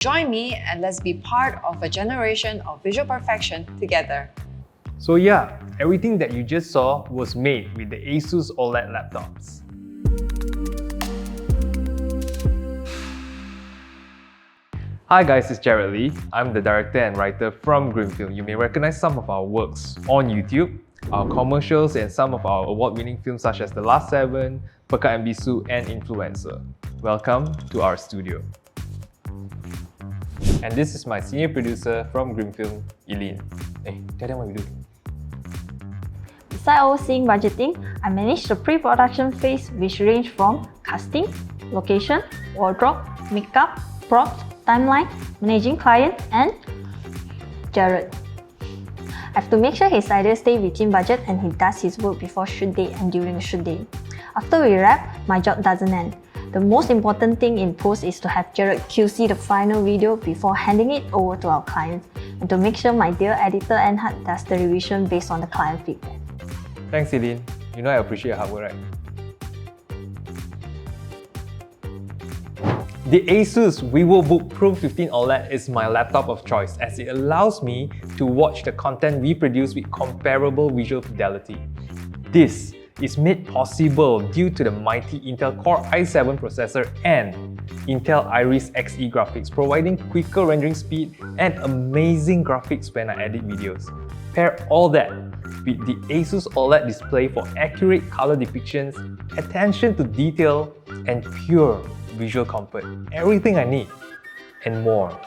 Join me and let's be part of a generation of visual perfection together. So yeah, everything that you just saw was made with the ASUS OLED laptops. Hi guys, it's Jared Lee. I'm the director and writer from Greenfield. You may recognize some of our works on YouTube, our commercials, and some of our award-winning films such as The Last Seven, Pekat and Bisu, and Influencer. Welcome to our studio. And this is my senior producer from Greenfield, Eileen. Hey, tell them what we do. Besides overseeing budgeting, I manage the pre-production phase, which range from casting, location, wardrobe, makeup, props, timeline, managing client, and Jared. I have to make sure his ideas stay within budget and he does his work before shoot day and during the shoot day. After we wrap, my job doesn't end. The most important thing in post is to have Jared QC the final video before handing it over to our clients, and to make sure my dear editor Enhard does the revision based on the client feedback. Thanks, Eileen. You know I appreciate your hard work, right? The ASUS Vivobook Pro 15 OLED is my laptop of choice as it allows me to watch the content we produce with comparable visual fidelity. This is made possible due to the mighty Intel Core i7 processor and Intel Iris Xe graphics, providing quicker rendering speed and amazing graphics when I edit videos. Pair all that with the ASUS OLED display for accurate color depictions, attention to detail, and pure visual comfort. Everything I need and more.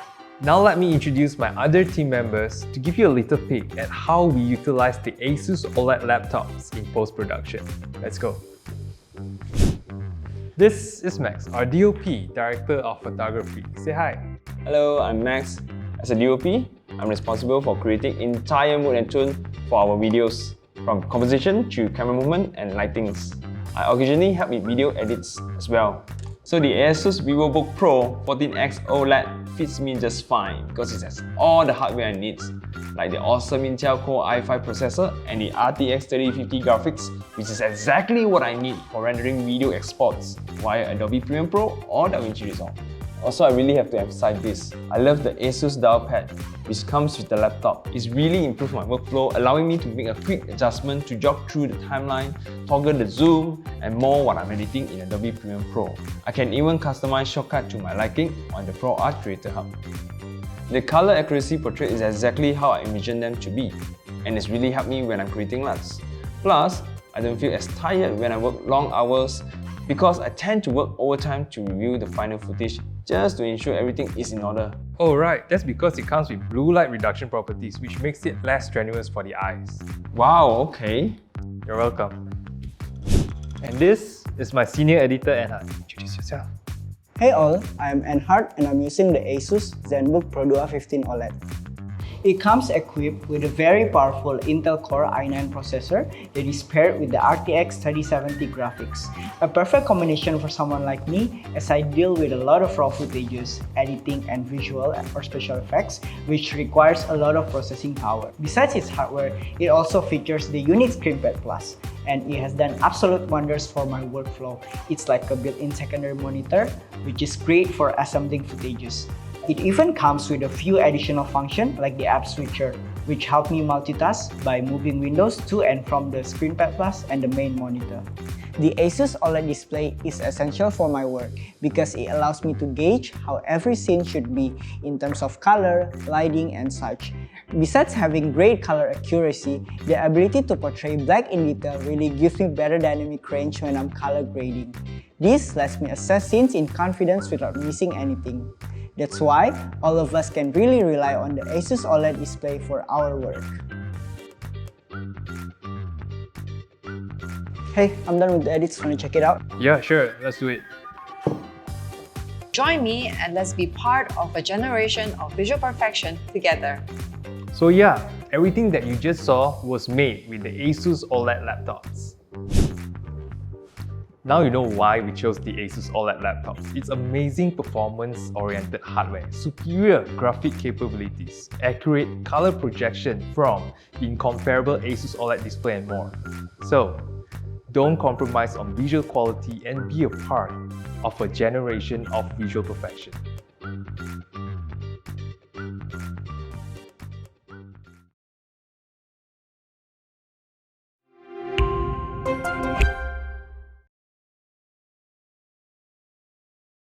Now let me introduce my other team members to give you a little peek at how we utilize the ASUS OLED laptops in post-production. Let's go. This is Max, our DOP, Director of Photography. Say hi. Hello, I'm Max. As a DOP, I'm responsible for creating entire mood and tone for our videos, from composition to camera movement and lightings. I occasionally help with video edits as well. So the ASUS Vivobook Pro 14X OLED fits me just fine because it has all the hardware I need, like the awesome Intel Core i5 processor and the RTX 3050 graphics, which is exactly what I need for rendering video exports via Adobe Premiere Pro or DaVinci Resolve. Also, I really have to emphasize this. I love the ASUS dial pad, which comes with the laptop. It's really improved my workflow, allowing me to make a quick adjustment to jog through the timeline, toggle the zoom, and more when I'm editing in Adobe Premiere Pro. I can even customize shortcuts to my liking on the Pro Art Creator Hub. The color accuracy portrait is exactly how I envision them to be, and it's really helped me when I'm creating LUTs. Plus, I don't feel as tired when I work long hours because I tend to work overtime to review the final footage just to ensure everything is in order. Oh right, that's because it comes with blue light reduction properties, which makes it less strenuous for the eyes. Wow, okay. You're welcome. And this is my senior editor Enhard. Introduce yourself. Hey all, I'm Enhard and I'm using the ASUS ZenBook Pro 15 OLED. It comes equipped with a very powerful Intel Core i9 processor that is paired with the RTX 3070 graphics. A perfect combination for someone like me, as I deal with a lot of raw footages, editing and visual or special effects, which requires a lot of processing power. Besides its hardware, it also features the unique ScreenPad Plus, and it has done absolute wonders for my workflow. It's like a built-in secondary monitor, which is great for assembling footages. It even comes with a few additional functions like the app switcher, which help me multitask by moving windows to and from the ScreenPad Plus and the main monitor. The ASUS OLED display is essential for my work because it allows me to gauge how every scene should be in terms of color, lighting, and such. Besides having great color accuracy, the ability to portray black in detail really gives me better dynamic range when I'm color grading. This lets me assess scenes in confidence without missing anything. That's why all of us can really rely on the ASUS OLED display for our work. Hey, I'm done with the edits. Wanna check it out? Yeah, sure, let's do it. Join me and let's be part of a generation of visual perfection together. So yeah, everything that you just saw was made with the ASUS OLED laptops. Now you know why we chose the ASUS OLED laptops. Its amazing performance-oriented hardware, superior graphic capabilities, accurate color projection from the incomparable ASUS OLED display and more. So, don't compromise on visual quality and be a part of a generation of visual perfection.